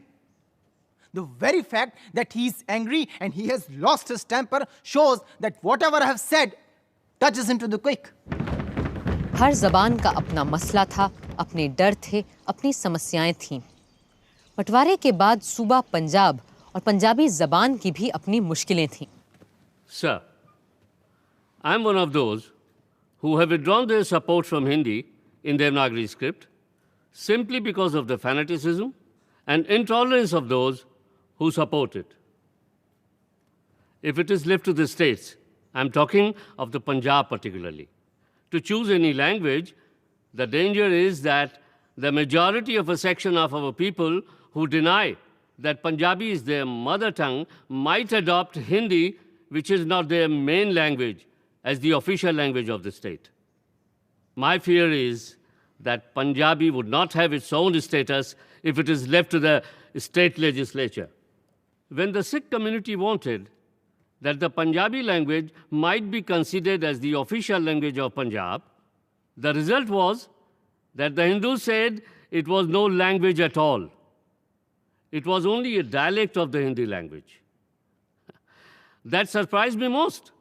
The very fact that he is angry and he has lost his temper shows that whatever I have said touches him to the quick. हर जबान का अपना मसला था, अपने डर थे, अपनी समस्याएं थीं। बंटवारे के बाद सूबा पंजाब और पंजाबी जबान की भी अपनी मुश्किलें थीं। Sir, I am one of those who have withdrawn their support from Hindi in Devanagari script simply because of the fanaticism and intolerance of those who support it. If it is left to the states, I am talking of the Punjab particularly, to choose any language, the danger is that the majority of a section of our people who deny that Punjabi is their mother tongue might adopt Hindi, which is not their main language, as the official language of the state. My fear is that Punjabi would not have its own status if it is left to the state legislature. When the Sikh community wanted that the Punjabi language might be considered as the official language of Punjab, the result was that the Hindus said it was no language at all. It was only a dialect of the Hindi language. That surprised me most,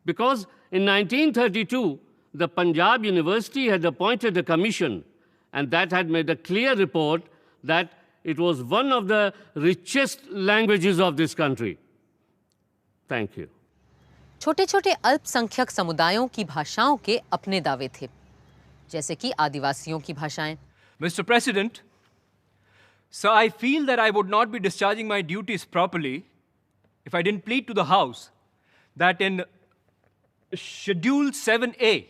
because in 1932, the Punjab University had appointed a commission, and that had made a clear report that it was one of the richest languages of this country. Thank you. छोटे छोटे अल्पसंख्यक समुदायों की भाषाओं के अपने दावे थे, जैसे कि आदिवासियों की भाषाएं। Mr. President, sir, I feel that I would not be discharging my duties properly if I didn't plead to the House that in Schedule 7A,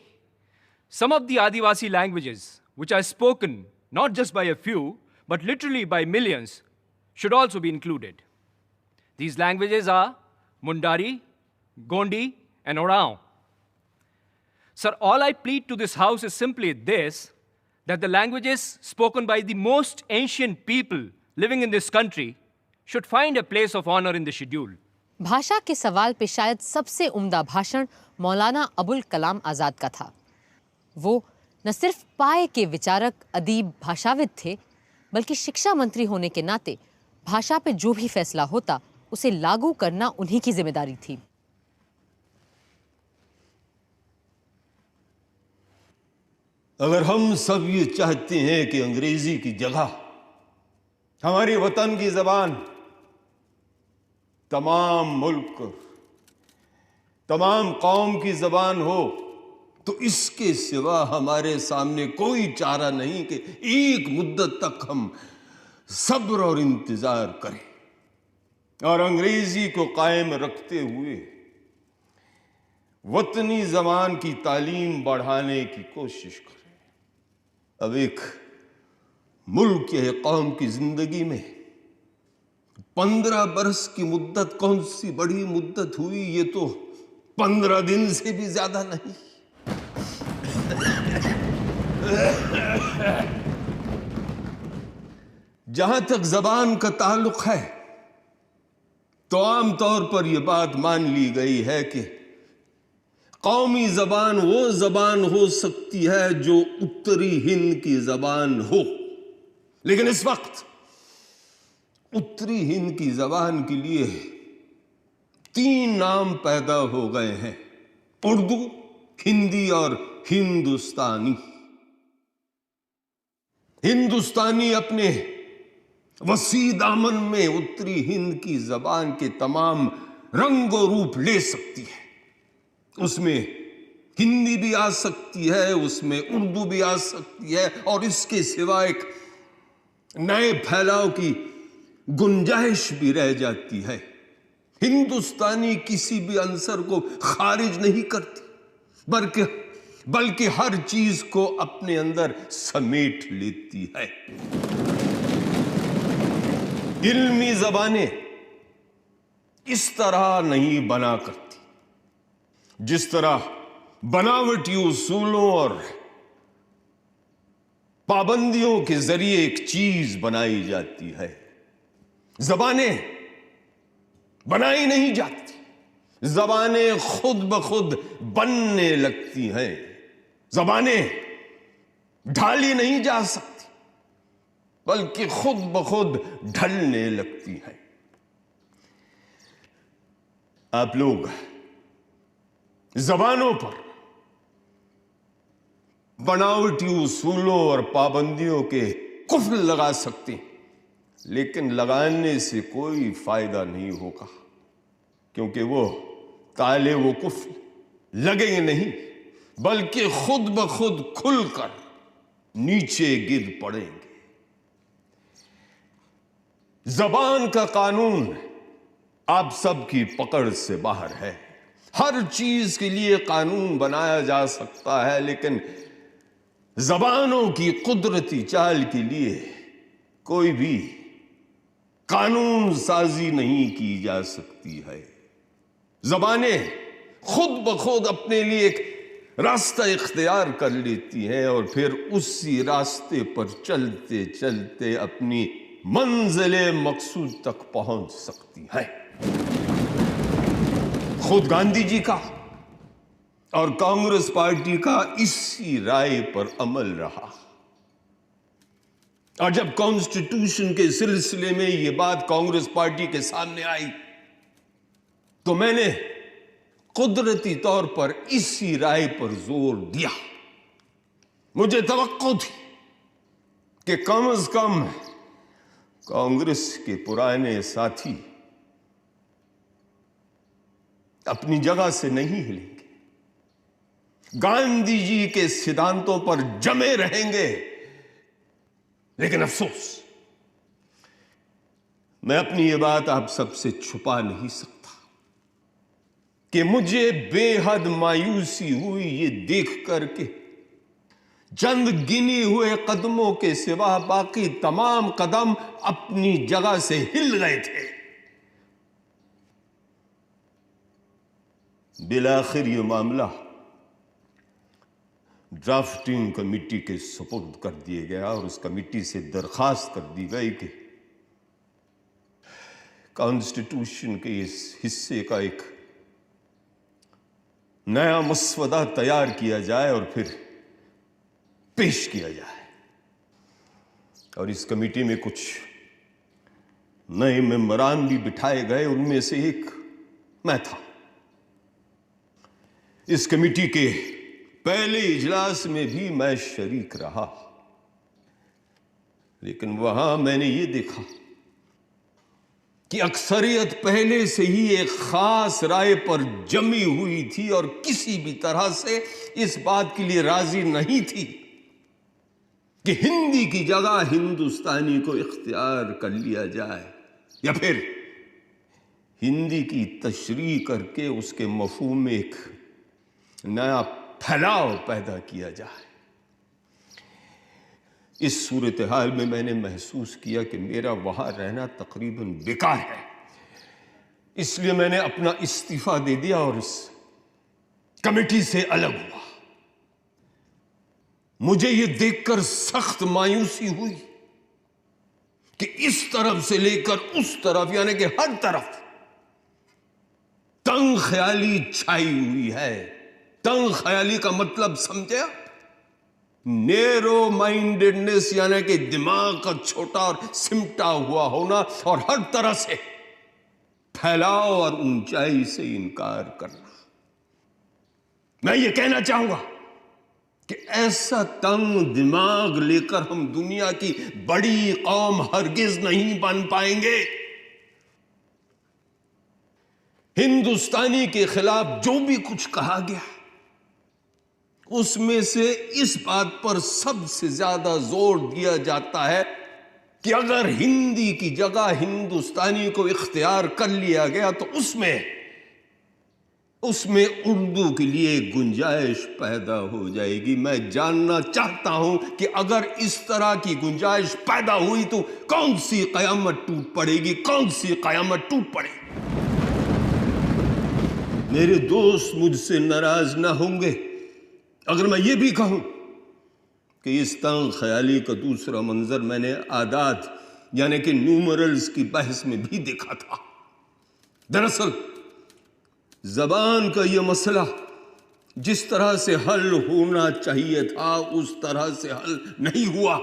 some of the Adivasi languages, which are spoken not just by a few, but literally by millions, should also be included. These languages are Mundari, Gondi, and Oraon. Sir, all I plead to this House is simply this, that the languages spoken by the most ancient people living in this country should find a place of honor in the schedule. भाषा के सवाल पे शायद सबसे उम्दा भाषण मौलाना अबुल कलाम आज़ाद का था। वो न सिर्फ पाए के विचारक, अदीब, भाषाविद थे, बल्कि शिक्षा मंत्री होने के नाते भाषा पे जो भी फैसला होता उसे लागू करना उन्हीं की जिम्मेदारी थी। अगर हम सब ये चाहते हैं कि अंग्रेजी की जगह हमारी वतन की जबान तमाम मुल्क, तमाम कौम की जबान हो, तो इसके सिवा हमारे सामने कोई चारा नहीं कि एक मुद्दत तक हम सब्र और इंतजार करें और अंग्रेजी को कायम रखते हुए वतनी जबान की तालीम बढ़ाने की कोशिश करें। अब एक मुल्क या कौम की जिंदगी में 15 बरस की मुद्दत कौन सी बड़ी मुद्दत हुई, ये तो 15 दिन से भी ज्यादा नहीं। जहां तक जबान का ताल्लुक है तो आमतौर पर यह बात मान ली गई है कि कौमी जबान वो जबान हो सकती है जो उत्तरी हिंद की जबान हो, लेकिन इस वक्त उत्तरी हिंद की जबान के लिए 3 नाम पैदा हो गए हैं: उर्दू, हिंदी और हिंदुस्तानी। हिंदुस्तानी अपने वसी दामन में उत्तरी हिंद की जबान के तमाम रंग और रूप ले सकती है। उसमें हिंदी भी आ सकती है, उसमें उर्दू भी आ सकती है और इसके सिवा एक नए फैलाव की गुंजाइश भी रह जाती है। हिंदुस्तानी किसी भी अंसर को खारिज नहीं करती, बल्कि हर चीज को अपने अंदर समेट लेती है। इल्मी जबानें इस तरह नहीं बना करती जिस तरह बनावटी उसूलों और पाबंदियों के जरिए एक चीज बनाई जाती है। जबानें बनाई नहीं जाती, जबानें खुद ब खुद बनने लगती हैं। जबानें ढाली नहीं जा सकती, बल्कि खुद ब खुद ढलने लगती हैं। आप लोग जबानों पर बनावटी उसूलों और पाबंदियों के कुफ्र लगा सकते हैं, लेकिन लगाने से कोई फायदा नहीं होगा, क्योंकि वो ताले वो कुफ्र लगेंगे नहीं, बल्कि खुद ब खुद खुलकर नीचे गिर पड़ेंगे। जबान का कानून आप सबकी पकड़ से बाहर है। हर चीज के लिए कानून बनाया जा सकता है, लेकिन जबानों की कुदरती चाल के लिए कोई भी कानून साजी नहीं की जा सकती है। जबानें खुद ब खुद अपने लिए एक रास्ता इख्तियार कर लेती हैं और फिर उसी रास्ते पर चलते चलते अपनी मंजिले मकसूद तक पहुंच सकती है। खुद गांधी जी का और कांग्रेस पार्टी का इसी राय पर अमल रहा, और जब कॉन्स्टिट्यूशन के सिलसिले में यह बात कांग्रेस पार्टी के सामने आई तो मैंने कुदरती तौर पर इसी राय पर जोर दिया। मुझे तवक्को थी कि कम से कम कांग्रेस के पुराने साथी अपनी जगह से नहीं हिलेंगे, गांधी जी के सिद्धांतों पर जमे रहेंगे। लेकिन अफसोस, मैं अपनी ये बात आप सबसे छुपा नहीं सकता कि मुझे बेहद मायूसी हुई ये देख करके चंद गिने हुए कदमों के सिवा बाकी तमाम कदम अपनी जगह से हिल गए थे। बिलाखिर ये मामला ड्राफ्टिंग कमेटी के सुपुर्द कर दिया गया और उस कमेटी से दरखास्त कर दी गई कि कॉन्स्टिट्यूशन के इस हिस्से का एक नया मसवदा तैयार किया जाए और फिर पेश किया जाए। और इस कमेटी में कुछ नए मेंबरान भी बिठाए गए, उनमें से एक मैं था। इस कमेटी के पहले इजलास में भी मैं शरीक रहा, लेकिन वहां मैंने ये देखा कि अक्सरियत पहले से ही एक खास राय पर जमी हुई थी और किसी भी तरह से इस बात के लिए राजी नहीं थी कि हिंदी की जगह हिंदुस्तानी को इख्तियार कर लिया जाए या फिर हिंदी की तशरीह करके उसके मफहूम में एक नया फैलाव पैदा किया जाए। इस सूरत हाल में मैंने महसूस किया कि मेरा वहां रहना तकरीबन बेकार है, इसलिए मैंने अपना इस्तीफा दे दिया और इस कमेटी से अलग हुआ। मुझे यह देखकर सख्त मायूसी हुई कि इस तरफ से लेकर उस तरफ यानी कि हर तरफ तंग ख्याली छाई हुई है। तंग ख्याली का मतलब समझे? नेरो माइंडेडनेस यानी कि दिमाग का छोटा और सिमटा हुआ होना और हर तरह से फैलाव और ऊंचाई से इनकार करना। मैं ये कहना चाहूंगा कि ऐसा तंग दिमाग लेकर हम दुनिया की बड़ी कौम हरगिज नहीं बन पाएंगे। हिंदुस्तानी के खिलाफ जो भी कुछ कहा गया उसमें से इस बात पर सबसे ज्यादा जोर दिया जाता है कि अगर हिंदी की जगह हिंदुस्तानी को इख्तियार कर लिया गया तो उसमें उर्दू के लिए गुंजाइश पैदा हो जाएगी। मैं जानना चाहता हूं कि अगर इस तरह की गुंजाइश पैदा हुई तो कौन सी कयामत टूट पड़ेगी, कौन सी कयामत टूट पड़ेगी। मेरे दोस्त मुझसे नाराज ना होंगे अगर मैं ये भी कहूं कि इस तंग ख्याली का दूसरा मंजर मैंने आदात यानी कि न्यूमरल्स की बहस में भी देखा था। दरअसल जबान का यह मसला जिस तरह से हल होना चाहिए था उस तरह से हल नहीं हुआ।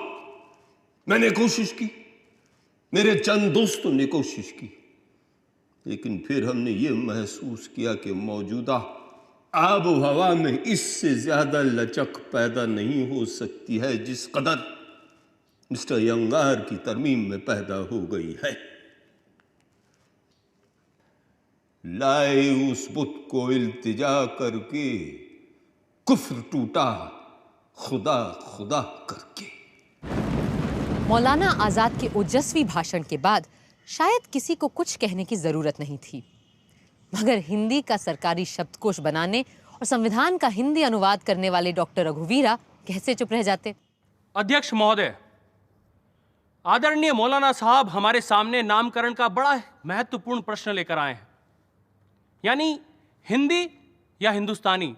मैंने कोशिश की, मेरे चंद दोस्तों ने कोशिश की, लेकिन फिर हमने ये महसूस किया कि मौजूदा आब हवा में इससे ज्यादा लचक पैदा नहीं हो सकती है जिस कदर मिस्टर यंगार की तरमीम में पैदा हो गई है। लाए उस बुत को इल्तिजा करके कुफ्र टूटा खुदा खुदा करके। मौलाना आजाद के ओजस्वी भाषण के बाद शायद किसी को कुछ कहने की जरूरत नहीं थी, मगर हिंदी का सरकारी शब्दकोश बनाने और संविधान का हिंदी अनुवाद करने वाले डॉक्टर रघुवीरा कैसे चुप रह जाते। अध्यक्ष महोदय, आदरणीय मौलाना साहब हमारे सामने नामकरण का बड़ा महत्वपूर्ण प्रश्न लेकर आए हैं, यानी हिंदी या हिंदुस्तानी।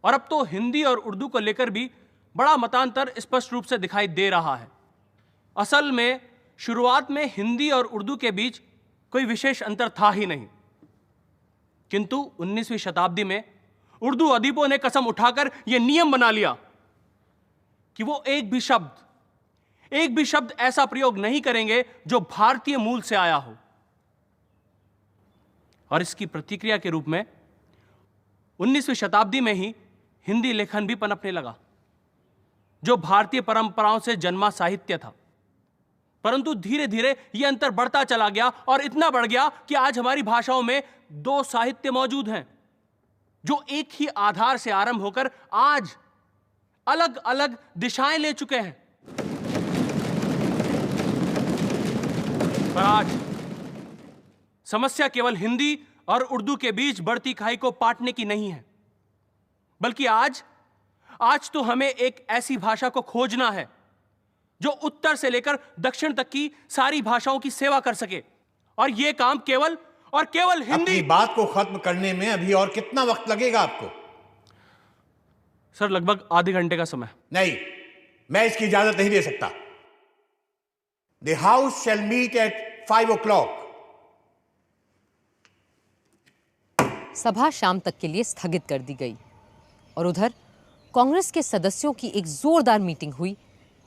और अब तो हिंदी और उर्दू को लेकर भी बड़ा मतांतर स्पष्ट रूप से दिखाई दे रहा है। असल में शुरुआत में हिंदी और उर्दू के बीच कोई विशेष अंतर था ही नहीं, किंतु 19वीं शताब्दी में उर्दू अदीबों ने कसम उठाकर यह नियम बना लिया कि वो एक भी शब्द ऐसा प्रयोग नहीं करेंगे जो भारतीय मूल से आया हो। और इसकी प्रतिक्रिया के रूप में 19वीं शताब्दी में ही हिंदी लेखन भी पनपने लगा, जो भारतीय परंपराओं से जन्मा साहित्य था। परंतु धीरे धीरे यह अंतर बढ़ता चला गया और इतना बढ़ गया कि आज हमारी भाषाओं में दो साहित्य मौजूद हैं जो एक ही आधार से आरंभ होकर आज अलग अलग दिशाएं ले चुके हैं। पर आज समस्या केवल हिंदी और उर्दू के बीच बढ़ती खाई को पाटने की नहीं है, बल्कि आज तो हमें एक ऐसी भाषा को खोजना है जो उत्तर से लेकर दक्षिण तक की सारी भाषाओं की सेवा कर सके। और यह काम केवल और केवल हिंदी। अपनी बात को खत्म करने में अभी और कितना वक्त लगेगा आपको? सर, लगभग आधे घंटे का समय। नहीं, मैं इसकी इजाजत नहीं दे सकता। The House shall meet at 5 o'clock. सभा शाम तक के लिए स्थगित कर दी गई और उधर कांग्रेस के सदस्यों की एक जोरदार मीटिंग हुई,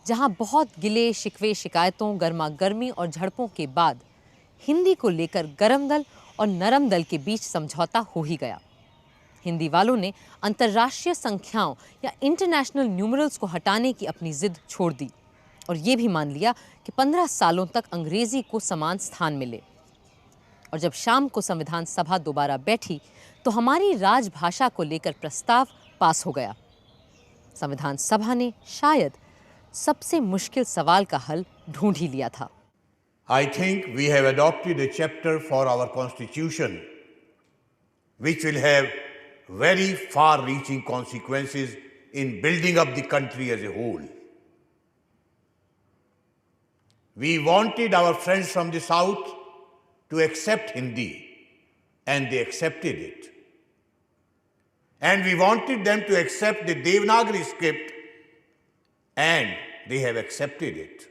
जहां बहुत गिले शिकवे, शिकायतों, गर्मा गर्मी और झड़पों के बाद हिंदी को लेकर गरम दल और नरम दल के बीच समझौता हो ही गया। हिंदी वालों ने अंतर्राष्ट्रीय संख्याओं या इंटरनेशनल न्यूमरल्स को हटाने की अपनी जिद छोड़ दी और ये भी मान लिया कि 15 सालों तक अंग्रेजी को समान स्थान मिले। और जब शाम को संविधान सभा दोबारा बैठी तो हमारी राजभाषा को लेकर प्रस्ताव पास हो गया। संविधान सभा ने शायद सबसे मुश्किल सवाल का हल ढूंढ ही लिया था। I think we have adopted a chapter for our constitution which will have very far-reaching consequences in building up the country as a whole. We wanted our friends from the South to accept Hindi, and they accepted it. And we wanted them to accept the Devanagari script, and they have accepted it.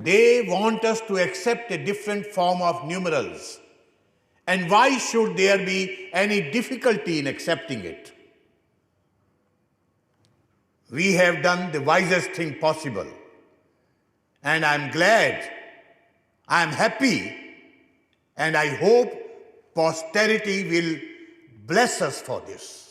They want us to accept a different form of numerals. And why should there be any difficulty in accepting it? We have done the wisest thing possible. And I'm glad, I'm happy, and I hope posterity will bless us for this.